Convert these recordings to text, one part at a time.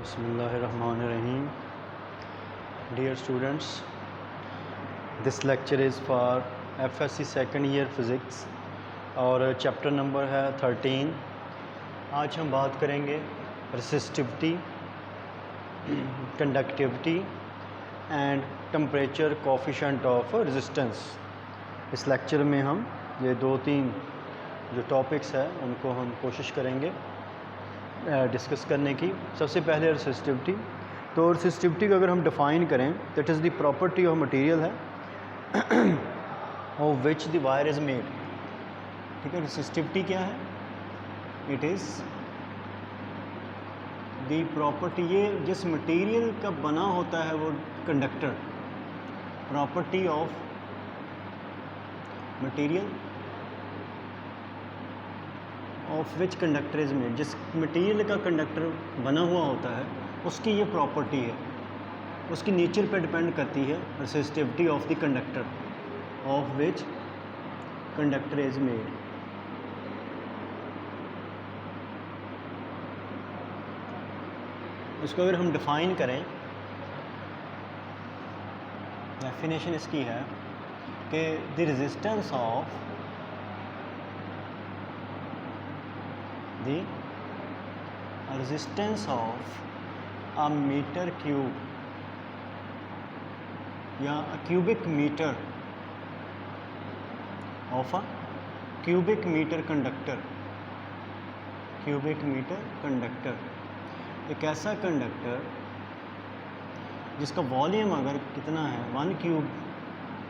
Bismillahirrahmanirrahim. Dear students, this lecture is for FSC second year physics और chapter number है 13। आज हम बात करेंगे resistivity, conductivity and temperature coefficient of resistance. इस लेक्चर में हम ये 2-3 जो टॉपिक्स है उनको हम कोशिश करेंगे डिस्कस करने की। सबसे पहले रेसिस्टिविटी। तो रेसिस्टिविटी को अगर हम डिफ़ाइन करें, that is the property of material है of which the wire is made. ठीक है, रेसिस्टिविटी क्या है? इट इज़ द प्रॉपर्टी, ये जिस मटेरियल का बना होता है वो conductor, property of material of which conductor is made. जिस मटेरियल का कंडक्टर बना हुआ होता है उसकी ये प्रॉपर्टी है, उसकी नेचर पे डिपेंड करती है resistivity of the conductor of which conductor is made. इसको अगर हम डिफाइन करें, डेफिनेशन इसकी है कि the resistance of the resistance of a meter cube या a cubic meter of a cubic meter conductor। cubic meter conductor एक ऐसा कंडक्टर जिसका वॉल्यूम अगर कितना है 1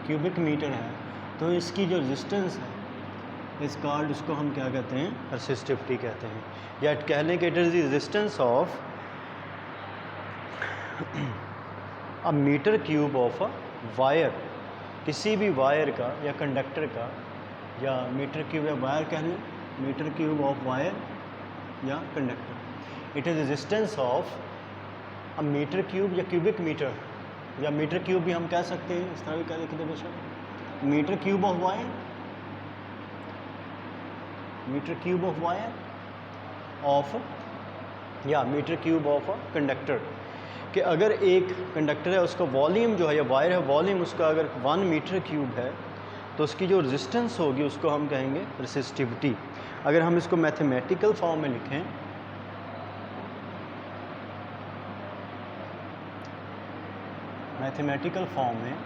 क्यूबिक मीटर है, तो इसकी जो रेजिस्टेंस है इस कॉल्ड, उसको हम क्या कहते हैं? रेसिस्टिविटी कहते हैं। या कह लें कि it is the resistance of a meter cube of a wire. किसी भी वायर का या कंडक्टर का, या मीटर क्यूब या वायर कह लें, मीटर क्यूब ऑफ वायर या conductor. It is resistance of a meter cube या क्यूबिक मीटर, या मीटर क्यूब भी हम कह सकते हैं, इस तरह भी कह लिखते हैं बेशक। Metre cube of wire, metre cube of wire of, या metre cube of a conductor. कि अगर एक कंडक्टर है उसका वॉल्यूम जो है, या वायर है, वॉल्यूम उसका अगर 1 मीटर क्यूब है, तो उसकी जो रेजिस्टेंस होगी उसको हम कहेंगे रेसिस्टिविटी। अगर हम इसको मैथमेटिकल फॉर्म में लिखें, मैथमेटिकल फॉर्म में,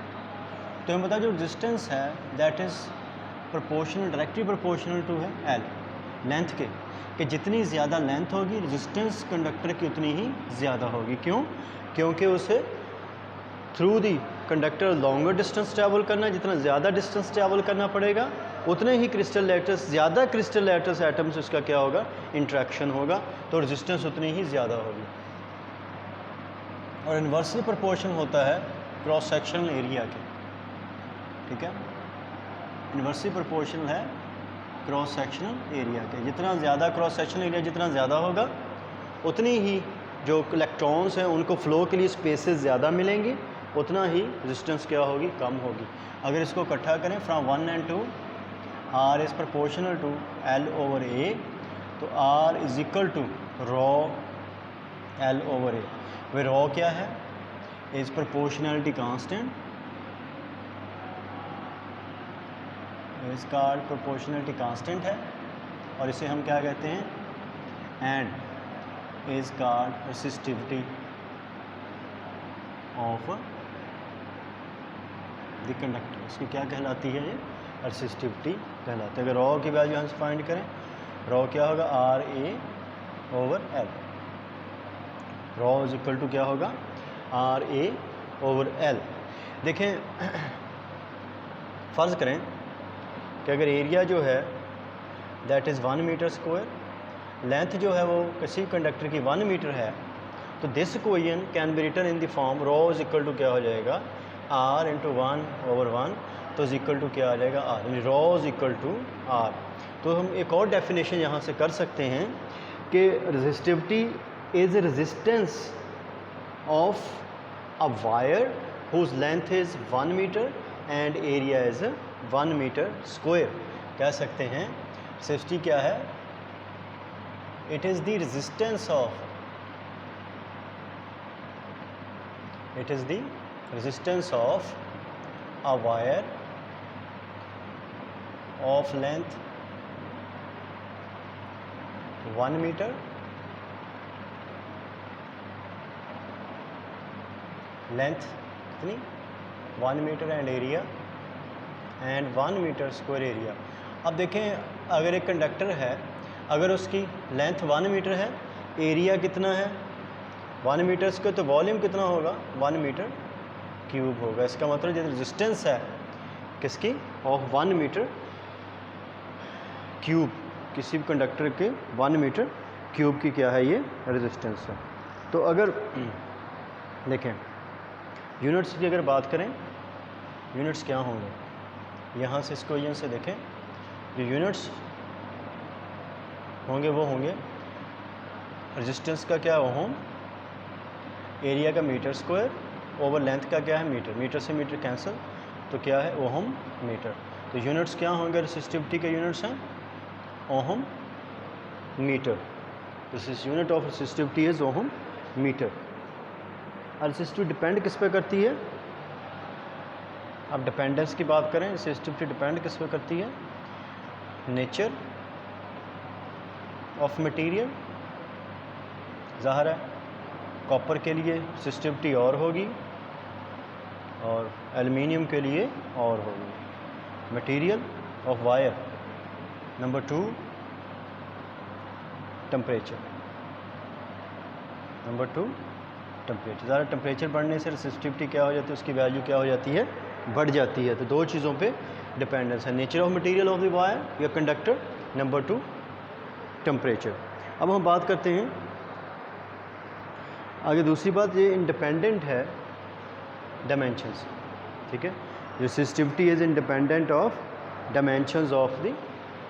तो हम बता जो रेजिस्टेंस है that is proportional, directly proportional to है एल, लेंथ के, कि जितनी ज़्यादा लेंथ होगी रेजिस्टेंस कंडक्टर की उतनी ही ज़्यादा होगी। क्यों? क्योंकि उसे through the conductor longer distance travel करना है। जितना ज़्यादा डिस्टेंस ट्रैवल करना पड़ेगा उतने ही क्रिस्टल लेटर्स, ज़्यादा क्रिस्टल लेटर्स एटम्स उसका क्या होगा? इंट्रैक्शन होगा, तो रेजिस्टेंस उतनी ही ज़्यादा होगी। और इन्वर्सली प्रोपोर्शन होता है क्रॉस सेक्शनल एरिया के। ठीक है, इन्वर्सली प्रोपोर्शनल है क्रॉस सेक्शनल एरिया के। जितना ज़्यादा क्रॉस सेक्शनल एरिया जितना ज़्यादा होगा, उतनी ही जो इलेक्ट्रॉन्स हैं उनको फ़्लो के लिए स्पेसेस ज़्यादा मिलेंगी, उतना ही रेजिस्टेंस क्या होगी? कम होगी। अगर इसको इकट्ठा करें from 1 and 2, R is proportional to L over A, तो R is equal to rho L over A। वे रॉ क्या है? इज़ प्रोपोर्शनैलिटी कांस्टेंट, इसका प्रोपोर्शनलिटी कांस्टेंट है, और इसे हम क्या कहते हैं? And is called resistivity of the conductor. इसकी क्या कहलाती है? ये रेसिस्टिविटी कहलाती है। अगर रॉ की वैल्यू हम फाइंड करें, रॉ क्या होगा? R A over L. Rho is equal to क्या होगा? R A over L. देखें, फ़र्ज़ करें कि अगर एरिया जो है that is 1 meter square, length जो है वो किसी कंडक्टर की 1 मीटर है, तो this equation can be written in the form rho is equal to क्या हो जाएगा? आर इंटू 1 ओवर 1, तो इज इक्वल टू क्या आ जाएगा? आर, यानी rho is equal to R. तो हम एक और डेफिनेशन यहाँ से कर सकते हैं कि resistivity is resistance of a wire whose length is 1 meter and area is 1 meter square. कह सकते हैं रेसिस्टिविटी क्या है? It is the resistance of It is the resistance of a wire of length 1 meter length कितनी 1 meter and area and 1 meter square area. अब देखें अगर एक कंडक्टर है, अगर उसकी लेंथ 1 मीटर है, एरिया कितना है 1 मीटर स्क्वायर, तो वॉल्यूम कितना होगा 1 मीटर क्यूब होगा। इसका मतलब जो रेजिस्टेंस है किसकी ऑफ 1 मीटर क्यूब, किसी भी कंडक्टर के 1 मीटर क्यूब की क्या है ये रेजिस्टेंस है। तो अगर देखें यूनिट्स की अगर बात करें, यूनिट्स क्या होंगे, यहाँ से इसको यहाँ से देखें, जो यूनिट्स होंगे वो होंगे रेजिस्टेंस का क्या ओम, एरिया का मीटर स्क्वायर, ओवर लेंथ का क्या है मीटर, मीटर से मीटर कैंसिल, तो क्या है ओहम मीटर। तो यूनिट्स क्या होंगे, रेसिस्टिविटी के यूनिट्स हैं ohm meter. This is unit of resistivity is ohm meter. Resistivity depend किस पे करती है, अब डिपेंडेंस की बात करें, रेसिस्टिविटी डिपेंड किस पे करती है, नेचर ऑफ मटेरियल। ज़ाहिर है कॉपर के लिए रेसिस्टिविटी और होगी और एल्युमिनियम के लिए और होगी। Material of wire. Number 2 temperature. Number 2 temperature. ज़्यादा टेम्परेचर बढ़ने से रेसिस्टिविटी क्या हो जाती है, उसकी वैल्यू क्या हो जाती है, बढ़ जाती है। तो दो चीज़ों पे डिपेंडेंस है, nature of material of the wire या कंडक्टर, नंबर 2 टेम्परेचर। अब हम बात करते हैं आगे दूसरी बात, ये इंडिपेंडेंट है डायमेंशंस, ठीक है। Resistivity is independent of dimensions of the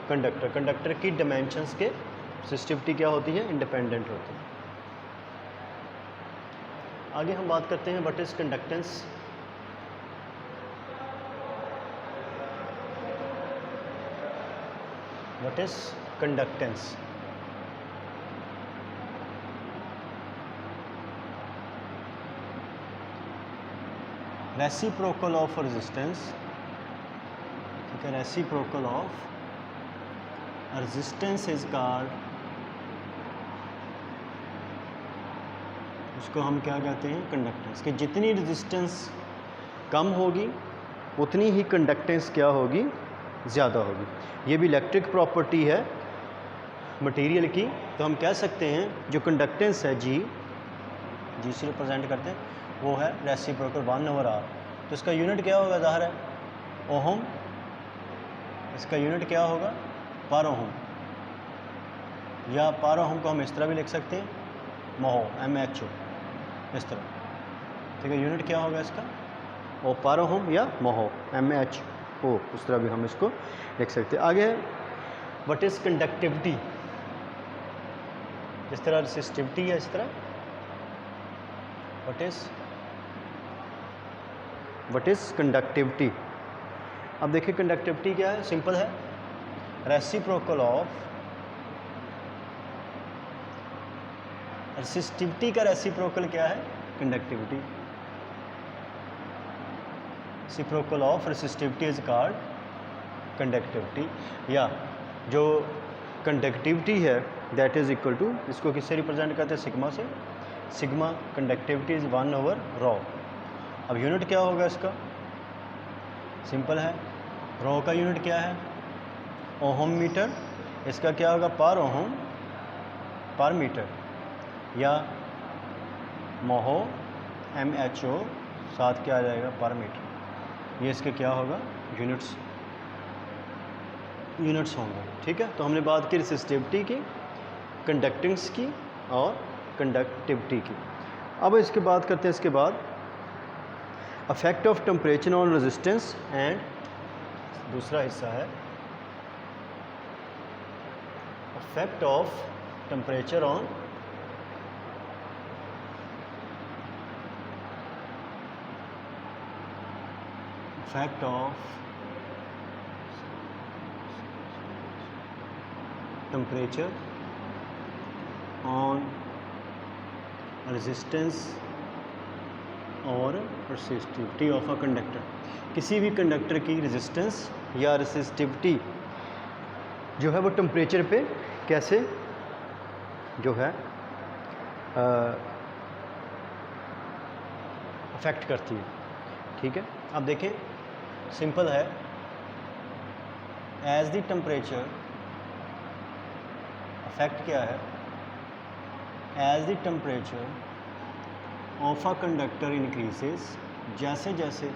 conductor. Conductor की डायमेंशंस के रेसिस्टिविटी क्या होती है, इंडिपेंडेंट होती है। आगे हम बात करते हैं what is conductance. What is conductance. Reciprocal of resistance, ठीक है, reciprocal of resistance is called, उसको हम क्या कहते हैं, कंडक्टेंस। कि जितनी रेजिस्टेंस कम होगी उतनी ही कंडक्टेंस क्या होगी, ज़्यादा होगी। ये भी इलेक्ट्रिक प्रॉपर्टी है मटेरियल की। तो हम कह सकते हैं जो कंडक्टेंस है जी से रिप्रेजेंट करते हैं, वो है रेसिप्रोकल 1/R। तो इसका यूनिट क्या होगा, ज़ाहिर है ओहम, इसका यूनिट क्या होगा पर ओहम, या पर ओहम को हम इस तरह भी लिख सकते हैं महो, MHO, इस तरह, ठीक है। यूनिट क्या होगा इसका, ओ पर ओहम या महो, MHO, उस तरह भी हम इसको लिख सकते हैं। आगे व्हाट इज़ कंडक्टिविटी, इस तरह रेसिस्टिविटी है, इस तरह व्हाट इज़ कंडक्टिविटी। अब देखिए कंडक्टिविटी क्या है, सिंपल है, रेसिप्रोकल ऑफ रेसिस्टिविटी का रेसिप्रोकल क्या है, conductivity. Reciprocal of resistivity is called conductivity, या जो कंडक्टिविटी है दैट इज इक्वल टू, इसको किससे रिप्रेजेंट करते हैं, सिग्मा से। Sigma conductivity is 1/ρ। अब यूनिट क्या होगा इसका, सिंपल है, ρ का यूनिट क्या है ओहम मीटर, इसका क्या होगा पर ओहम पर मीटर, या महो MHO, साथ क्या आ जाएगा पर मीटर। ये इसके क्या होगा यूनिट्स होंगे, ठीक है। तो हमने बात की रेसिस्टिविटी की, कंडक्टेंस की और कंडक्टिविटी की। अब इसके बात करते हैं, इसके बाद affect of temperature on resistance, and दूसरा हिस्सा है affect of temperature on effect of temperature on resistance और रेसिस्टिविटी ऑफ अ कंडक्टर, किसी भी कंडक्टर की रेजिस्टेंस या रेसिस्टिविटी जो है वो टेम्परेचर पे कैसे जो है अफेक्ट करती है। ठीक है, अब देखें सिंपल है, एज द टेम्परेचर अफेक्ट क्या है, as the temperature of a conductor increases, जैसे जैसे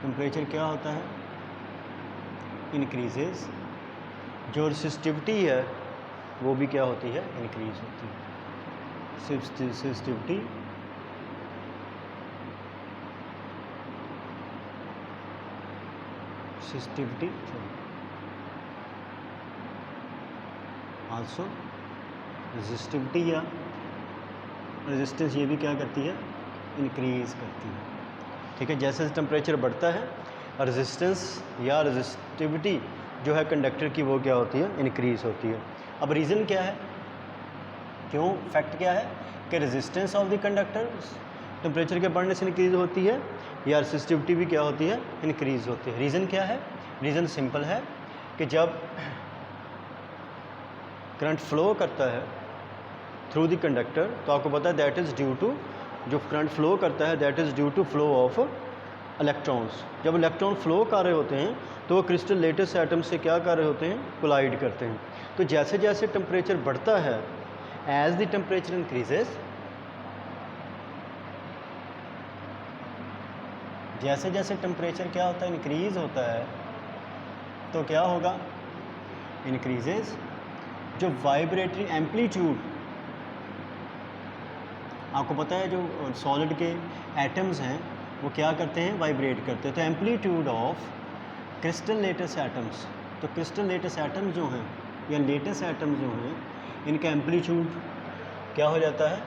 टेम्परेचर क्या होता है इंक्रीजेस, जो रेसिस्टिविटी है वो भी क्या होती है इंक्रीज होती है। रेसिस्टिविटी आल्सो रेजिस्टिविटी या रेजिस्टेंस ये भी क्या करती है इंक्रीज करती है। ठीक है, जैसे जैसे टेम्परेचर बढ़ता है रेजिस्टेंस या रेजिस्टिविटी जो है कंडक्टर की वो क्या होती है इंक्रीज होती है। अब रीज़न क्या है, क्यों फैक्ट क्या है कि resistance of the conductor temperature के बढ़ने से इंक्रीज होती है या रेसिस्टिविटी भी क्या होती है इंक्रीज होती है। रीज़न क्या है, रीज़न सिंपल है कि जब करंट फ्लो करता है थ्रू द कंडक्टर तो आपको पता है दैट इज़ ड्यू टू, जो करंट फ्लो करता है that is due to flow of electrons. जब इलेक्ट्रॉन फ्लो कर रहे होते हैं तो वो क्रिस्टल लेटेस्ट एटम से क्या कर रहे होते हैं कोलाइड करते हैं। तो जैसे जैसे टेम्परेचर बढ़ता है एज द टेम्परेचर इंक्रीजेस, जैसे जैसे टेम्परेचर क्या होता है इंक्रीज होता है तो क्या होगा इंक्रीजेस, जो वाइब्रेटरी एम्पलीट्यूड, आपको पता है जो सॉलिड के एटम्स हैं वो क्या करते हैं वाइब्रेट करते हैं, तो amplitude of crystal latest atoms, तो क्रिस्टल लेटेस्ट एटम्स जो हैं या लेटेस्ट एटम्स जो हैं इनका एम्पलीट्यूड क्या हो जाता है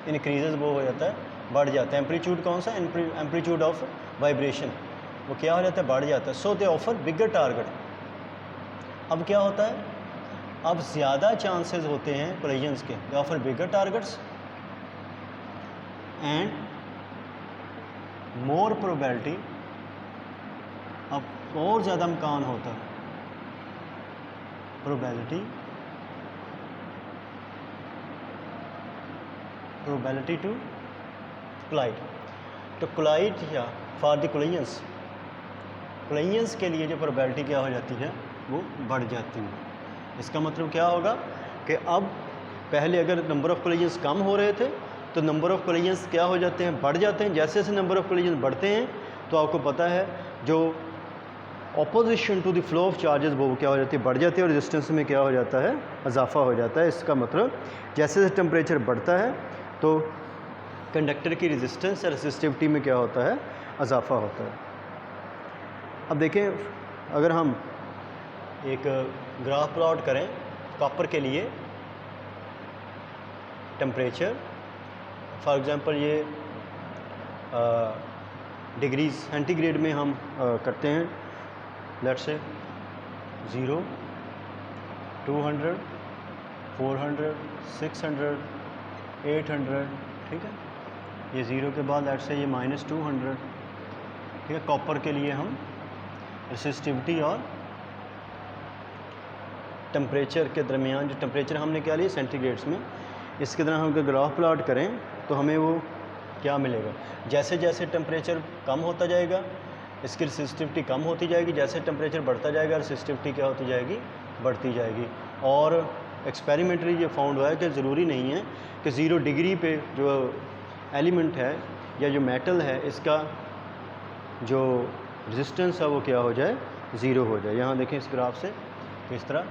इंक्रीजेस, वो हो जाता है बढ़ जाता है। एम्पलीट्यूड कौन सा, एम्पलीट्यूड ऑफ वाइब्रेशन, वो क्या हो जाता है बढ़ जाता है। सो दे ऑफर बिगर टारगेट। अब क्या होता है, अब ज़्यादा चांसेस होते हैं कोलिजन्स के, दे offer bigger targets and more probability, अब और ज़्यादा इम्कान होता है प्रोबेबिलिटी टू कोलाइड, तो कोलाइड या फॉर द कोलिजन्स के लिए जो प्रोबेबिलिटी क्या हो जाती है वो बढ़ जाती है। इसका मतलब क्या होगा कि अब पहले अगर नंबर ऑफ़ कोलिजन्स कम हो रहे थे तो नंबर ऑफ़ कोलिजन्स क्या हो जाते हैं बढ़ जाते हैं। जैसे जैसे नंबर ऑफ़ कोलिजन्स बढ़ते हैं तो आपको पता है जो opposition to the flow of charges वो क्या हो जाती है बढ़ जाती है और रेजिस्टेंस में क्या हो जाता है इजाफा हो जाता है। इसका मतलब जैसे जैसे टेम्परेचर बढ़ता है तो कंडक्टर की रेजिस्टेंस या रेसिस्टिविटी में क्या होता है इजाफा होता है। अब देखें अगर हम एक ग्राफ प्लॉट करें कॉपर के लिए टेम्परेचर, फॉर एग्जांपल ये डिग्रीज सेंटीग्रेड में हम करते हैं, लेट्स से 0, 200, 400, 600, 800, ठीक है। ये 0 के बाद लेट्स से ये -200, ठीक है। कॉपर के लिए हम रेसिस्टिविटी और टेम्परेचर के दरमियान जो टेम्परेचर हमने क्या लिया सेंटीग्रेड्स में, इसके तरह हम अगर ग्राफ प्लॉट करें तो हमें वो क्या मिलेगा, जैसे जैसे टेम्परेचर कम होता जाएगा इसकी रेसिस्टिविटी कम होती जाएगी, जैसे टेम्परेचर बढ़ता जाएगा रेसिस्टिविटी क्या होती जाएगी बढ़ती जाएगी। और एक्सपेरिमेंटली ये फाउंड हुआ है कि ज़रूरी नहीं है कि 0 डिग्री पे जो एलिमेंट है या जो मेटल है इसका जो रेजिस्टेंस है वो क्या हो जाए 0 हो जाए। यहाँ देखें इस ग्राफ से किस तरह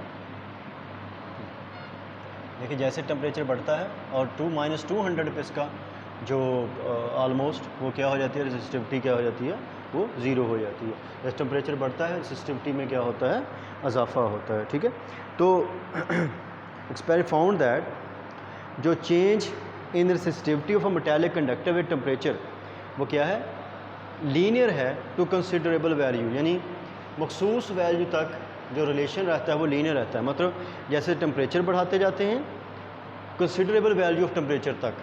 देखिए जैसे टेम्परेचर बढ़ता है और -200 पे इसका जो ऑलमोस्ट वो क्या हो जाती है रेसिस्टिविटी क्या हो जाती है वो 0 हो जाती है। जैसे टेम्परेचर बढ़ता है रेसिस्टिविटी में क्या होता है इजाफा होता है, ठीक है। तो एक्सपेरिमेंट फाउंड दैट जो change in resistivity of a metallic conductor with temperature वो क्या है लीनियर है टू कंसिडरेबल वैल्यू, यानी मखसूस वैल्यू तक जो रिलेशन रहता है वो लीनियर रहता है। मतलब जैसे टेम्परेचर बढ़ाते जाते हैं कंसिडरेबल वैल्यू ऑफ टेम्परेचर तक,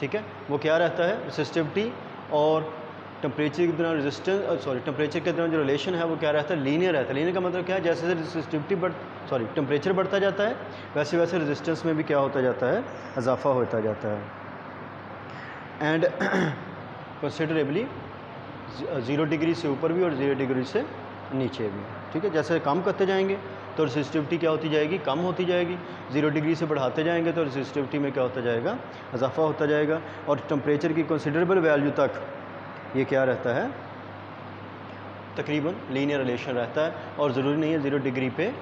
ठीक है, वो क्या रहता है, रेसिस्टिविटी और टेम्परेचर के दौरान टेम्परेचर के दौरान जो रिलेशन है वो क्या रहता है, लीनियर रहता है। लीनियर का मतलब क्या है, जैसे जैसे रेसिस्टिविटी टेम्परेचर बढ़ता जाता है वैसे वैसे रेजिस्टेंस में भी क्या होता जाता है, इजाफा होता जाता है। एंड कंसिडरेबली 0 डिग्री से ऊपर भी और 0 डिग्री से नीचे भी, ठीक है। जैसे कम करते जाएंगे तो रेसिस्टिविटी क्या होती जाएगी, कम होती जाएगी। 0 डिग्री से बढ़ाते जाएंगे तो रेसिस्टिविटी में क्या होता जाएगा, इजाफा होता जाएगा। और टेम्परेचर की कंसिडरेबल वैल्यू तक ये क्या रहता है, तकरीबन लीनियर रिलेशन रहता है। और ज़रूरी नहीं है 0 डिग्री पे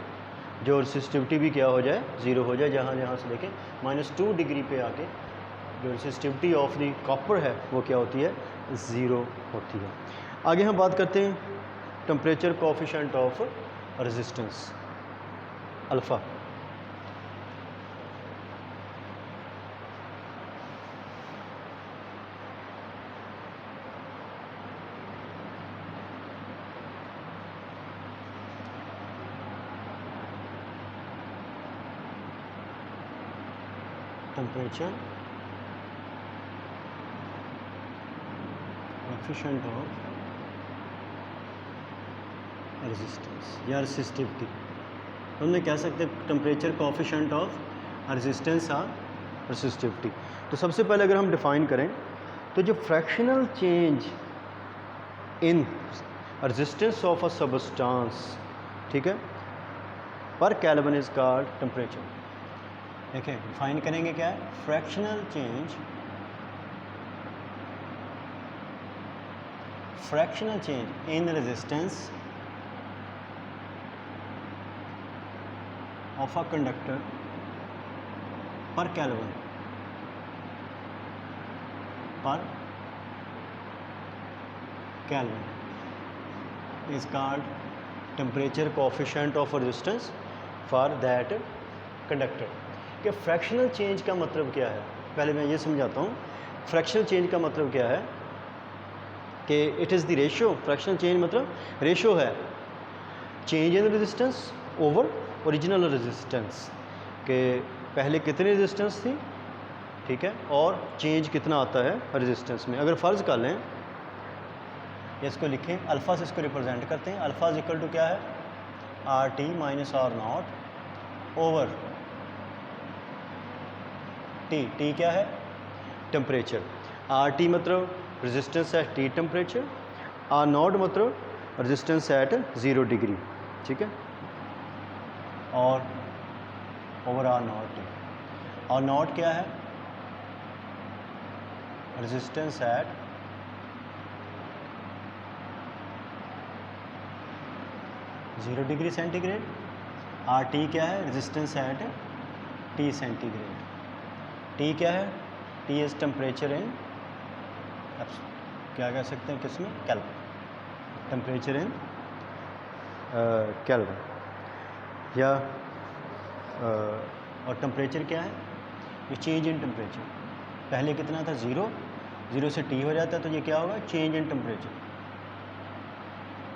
जो रेसिस्टिविटी भी क्या हो जाए, ज़ीरो हो जाए। जहाँ से लेके -2 डिग्री पे आके जो रेसिस्टिविटी ऑफ द कॉपर है वो क्या होती है, 0 होती है। आगे हम बात करते हैं temperature coefficient of resistance alpha. Temperature coefficient of resistance या रेसिस्टिविटी, हमने कह सकते हैं टेम्परेचर कोएफिशिएंट ऑफ रेजिस्टेंस और रेसिस्टिविटी। तो सबसे पहले अगर हम डिफाइन करें तो जो fractional change in resistance of a substance, ठीक है, पर केल्विन इज कॉल्ड टेम्परेचर। देखिए डिफाइन करेंगे क्या है, fractional change in resistance of a conductor per Kelvin is called temperature coefficient of resistance for that conductor। कि फ्रैक्शनल चेंज का मतलब क्या है, पहले मैं ये समझाता हूँ। फ्रैक्शनल चेंज का मतलब क्या है कि it is the ratio, fractional change मतलब रेशियो है change in resistance over original resistance, के पहले कितनी रेजिस्टेंस थी, ठीक है, और चेंज कितना आता है रेजिस्टेंस में। अगर फ़र्ज़ कर लें, इसको लिखें, अल्फ़ा से इसको रिप्रेजेंट करते हैं। अल्फ़ा इज इक्वल टू क्या है, RT minus R0 over T क्या है, टेम्परेचर। RT मतलब resistance at T temperature, R0 मतलब रेजिस्टेंस एट 0 डिग्री, ठीक है, और ओवर R0 क्या है, resistance at 0 degree centigrade. RT क्या है, resistance at T centigrade. T क्या है, T इज टेम्परेचर इन, क्या कह सकते हैं किसमें, केल्विन, टेम्परेचर इन केल्विन। या और टेम्परेचर क्या है, ये चेंज इन टेम्परेचर। पहले कितना था, 0 से T हो जाता है तो ये क्या होगा, चेंज इन टेम्परेचर।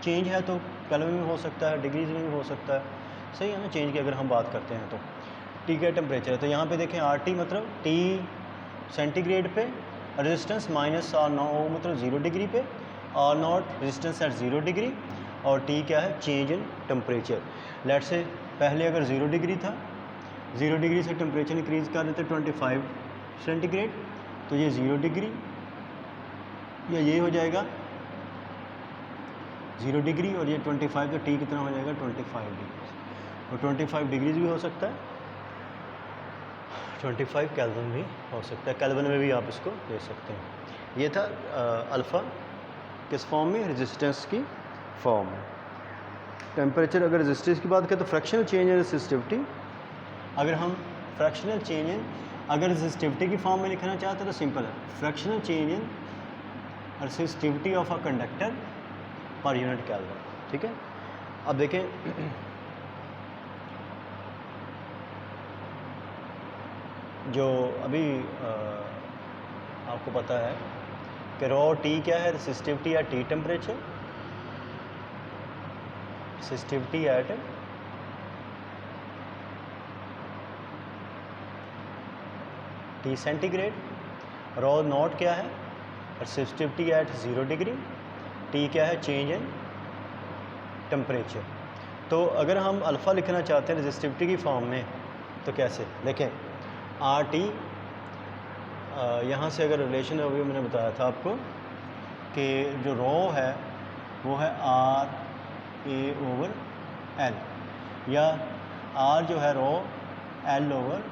चेंज है तो केल्विन में हो सकता है, डिग्रीज में भी हो सकता है, सही है ना। चेंज की अगर हम बात करते हैं तो T का टेम्परेचर है, तो यहाँ पे देखें RT मतलब T सेंटीग्रेड पे, रेजिस्टेंस माइनस R0 मतलब 0 डिग्री पे, R0 रेजिस्टेंस एट 0 डिग्री, और T क्या है, चेंज इन टेम्परेचर। लेट से पहले अगर 0 डिग्री था, 0 डिग्री से टेम्परेचर इंक्रीज़ कर देते 25 सेंटीग्रेड, तो ये 0 डिग्री या ये हो जाएगा 0 डिग्री, और ये 25, तो T कितना हो जाएगा, 25 डिग्री। और 25 डिग्रीज भी हो सकता है, 25 केल्विन भी हो सकता है, केल्विन में भी आप इसको ले सकते हैं। ये था अल्फ़ा किस फॉर्म में, रेजिस्टेंस की फॉर्म में। टेम्परेचर, अगर रेजिस्टेंस की बात करें तो फ्रैक्शनल चेंज इन रेसिस्टिविटी, अगर हम फ्रैक्शनल चेंज इन अगर रेसिस्टिविटी की फॉर्म में लिखना चाहते हैं तो सिंपल है, fractional change in resistivity of a conductor per unit kelvin, ठीक है। अब देखें जो अभी आपको पता है कि रॉ T क्या है, रेसिस्टिविटी या T temperature, resistivity at T centigrade, rho naught क्या है, रेसिस्टिविटी एट 0 डिग्री, टी क्या है, चेंज इन टेम्परेचर। तो अगर हम अल्फ़ा लिखना चाहते हैं रेजिस्टिविटी की फॉर्म में तो कैसे देखें, आर टी, यहाँ से अगर रिलेशन अभी मैंने बताया था आपको कि जो रॉ है वो है आर ए ओवर एल, या आर जो है रॉ एल ओवर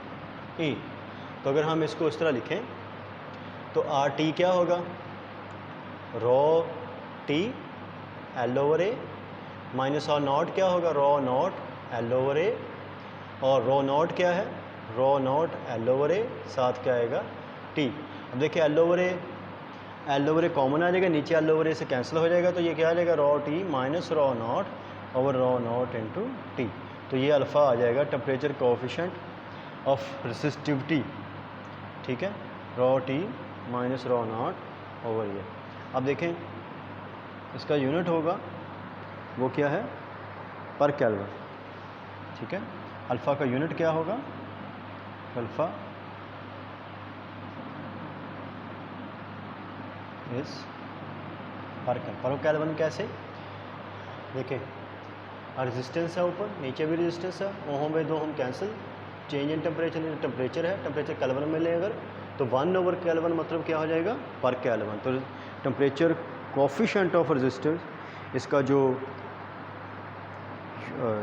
ए। तो अगर हम इसको इस तरह लिखें तो आर टी क्या होगा, rho T L over A, minus R naught क्या होगा, rho naught L over A, और रॉ नॉट क्या है, rho naught L over A, साथ क्या आएगा टी। अब देखिए एल ओवर ए कॉमन आ जाएगा, नीचे एल ओवर ए से कैंसिल हो जाएगा, तो ये क्या आ जाएगा, raw T minus raw not over raw not into T. तो ये अल्फ़ा आ जाएगा टेम्परेचर कोएफिशिएंट ऑफ रेसिस्टिविटी, ठीक है, raw T minus raw not over ये। अब देखें इसका यूनिट होगा वो क्या है, पर केल्विन, ठीक है। अल्फ़ा का यूनिट क्या होगा, अल्फ़ा इस पर केल्विन। कैसे देखें, रेजिस्टेंस है ऊपर, नीचे भी रेजिस्टेंस है, ओहम बाई 2 हम cancel, change in temperature, temperature है, टेम्परेचर केल्विन में ले अगर तो 1 ओवर केल्विन मतलब क्या हो जाएगा, पर केल्विन। तो टेम्परेचर कोएफिशिएंट ऑफ रेजिस्टेंस, इसका जो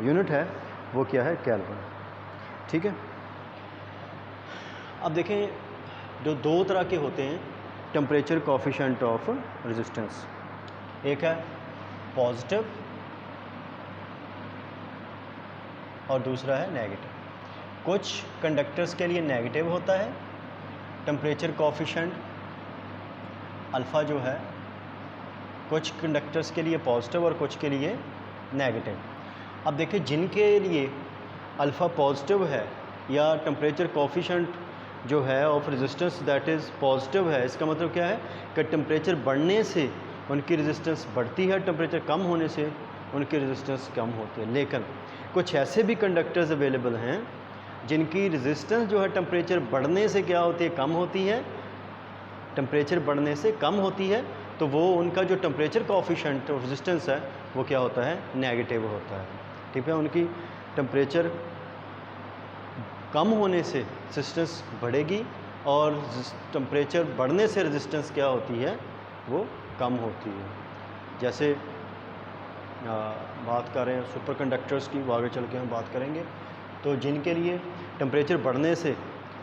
यूनिट है वो क्या है, केल्विन, ठीक है। अब देखें जो दो तरह के होते हैं टेम्परेचर कोएफिशिएंट ऑफ रेजिस्टेंस, एक है पॉजिटिव और दूसरा है नेगेटिव। कुछ कंडक्टर्स के लिए नेगेटिव होता है टेम्परेचर कोएफिशिएंट अल्फ़ा जो है, कुछ कंडक्टर्स के लिए पॉजिटिव और कुछ के लिए नेगेटिव। अब देखिए जिनके लिए अल्फ़ा पॉजिटिव है या टेम्परेचर कोएफिशिएंट जो है of resistance that is positive है, इसका मतलब क्या है कि टेम्परेचर बढ़ने से उनकी रेजिस्टेंस बढ़ती है, टेम्परेचर कम होने से उनकी रेजिस्टेंस कम होती है। लेकिन कुछ ऐसे भी कंडक्टर्स अवेलेबल हैं जिनकी रेजिस्टेंस जो है टेम्परेचर बढ़ने से क्या होती है, कम होती है, टेम्परेचर बढ़ने से कम होती है, तो वो उनका जो टेम्परेचर कोएफिशिएंट ऑफ रेजिस्टेंस है वो क्या होता है, नेगेटिव होता है, ठीक है। उनकी टेम्परेचर कम होने से रेजिस्टेंस बढ़ेगी और टेम्परेचर बढ़ने से रेजिस्टेंस क्या होती है, वो कम होती है। जैसे बात कर रहे हैं सुपर कंडक्टर्स की, वो आगे चल के हम बात करेंगे। तो जिनके लिए टेम्परेचर बढ़ने से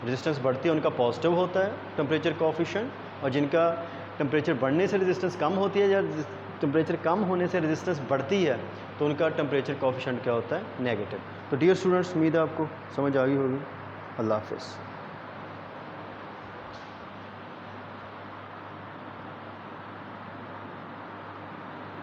रेजिस्टेंस बढ़ती है उनका पॉजिटिव होता है टेम्परेचर कोएफिशिएंट, और जिनका टेम्परेचर बढ़ने से रेजिस्टेंस कम होती है या टेम्परेचर कम होने से रेजिस्टेंस बढ़ती है तो उनका टेम्परेचर कोएफिशिएंट क्या होता है, नेगेटिव। तो डियर स्टूडेंट्स, उम्मीद है आपको समझ आ गई होगी। अल्लाह हाफ़िज़।